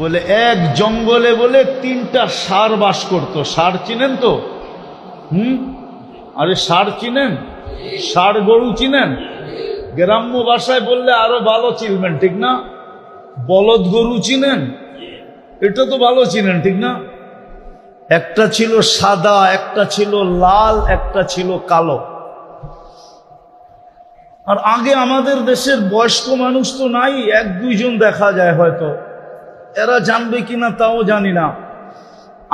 বলে এক জঙ্গলে বলে 3টা ষাঁড় বাস করতো। ষাঁড় চিনেন তো? আরে ষাঁড় চিনেন? ষাঁড় গরু চিনেন? গ্রাম্য ভাষায় বললে আরো ভালো চিনবেন, ঠিক না? বলদ গরু চিনেন? এটা তো ভালো চিনেন, ঠিক না? একটা ছিল সাদা, একটা ছিল লাল, একটা ছিল কালো। আর আগে আমাদের দেশের বয়স্ক মানুষ তো নাই, 1-2 জন দেখা যায় হয়তো, এরা জানবে কিনা তাও জানি না।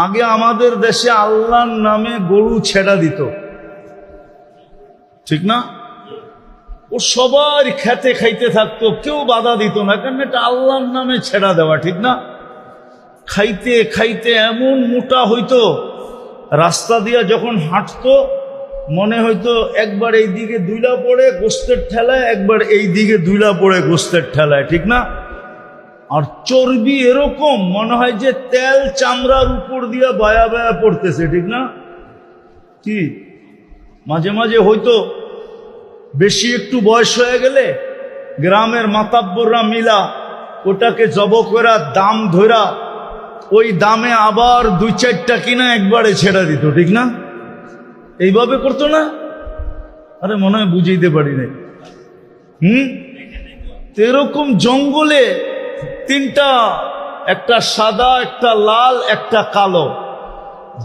আগে আমাদের দেশে আল্লাহর নামে গরু ছেড়া দিত, ঠিক না? ও সবার খেতে খাইতে থাকতো, কেউ বাধা দিত না, কারণ এটা আল্লাহর নামে ছেড়া দেওয়া, ঠিক না? খাইতে খাইতে এমন মোটা হইতো, রাস্তা দিয়া যখন হাঁটতো মনে হইতো একবার এই দিকে দুইলা পড়ে গোস্তের ঠেলায়, একবার এই দিকে দুইলা পড়ে গোস্তের ঠেলায়, ঠিক না? আর চর্বি এরকম মনে হয় যে তেল চামড়ার উপর দিয়া বায়া বায়া পড়তেছে, ঠিক না? কি মাঝে মাঝে হয়তো বেশি একটু বয়স হয়ে গেলে গ্রামের মাতাব্বররা মিলা ওটাকে জব করা দাম ধরা ওই দামে আবার 2-4টা কিনা একবারে ছেড়ে দিত, ঠিক না? এইভাবে করতো না? আরে মনে হয় বুঝাইতে পারি নাই। এরকম জঙ্গলে 3টা, একটা সাদা, একটা লাল, একটা কালো,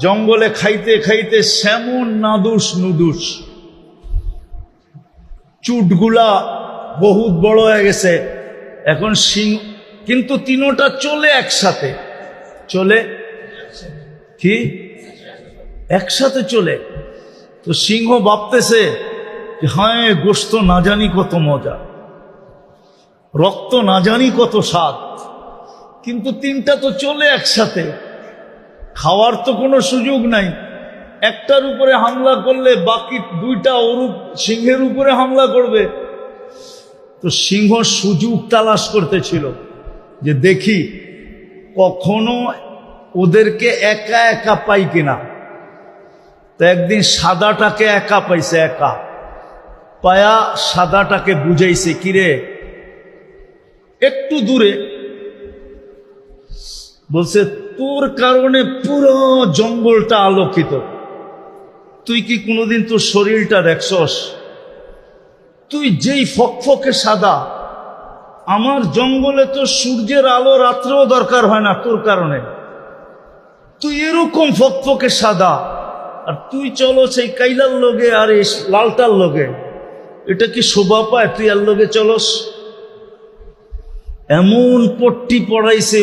জঙ্গলে খাইতে খাইতে সেমন নাদুস নুদুস, চুটগুলা বহুত বড় হয়ে গেছে এখন সিংহ, কিন্তু 3টা চলে একসাথে, চলে কি একসাথে চলে। তো সিংহ ভাবতেছে হ্যাঁ গোশত না জানি কত মজা, রক্ত না জানি কত স্বাদ, কিন্তু 3টা তো চলে একসাথে, খাওয়ার তো কোনো সুযোগ নাই। একটার উপরে হামলা করলে বাকি 2টা ওরূপ সিংহের উপরে হামলা করবে। তো সিংহ সুযোগ তালাশ করতেছিল যে দেখি কখনো ওদেরকে একা একা পাই কিনা। তো একদিন সাদাটাকে একা পাইছে, একা পায়া সাদাটাকে বুঝাইছে, কিরে একটু দূরে, বলছে তোর কারণে পুরো জঙ্গলটা আলোকিত, তুই কি কোনোদিন তোর শরীরটা দেখছস? তুই যেই ফকফকে সাদা, আমার জঙ্গলে তো সূর্যের আলো রাত্রেও দরকার হয় না তোর কারণে, তুই এরকম ফকফকে সাদা, আর তুই চলো সেই কাইলার লগে আর এই লালটার লগে, এটা কি শোভা পায়? তুই আর লগে চলস? এমন পট্টি পড়াইছে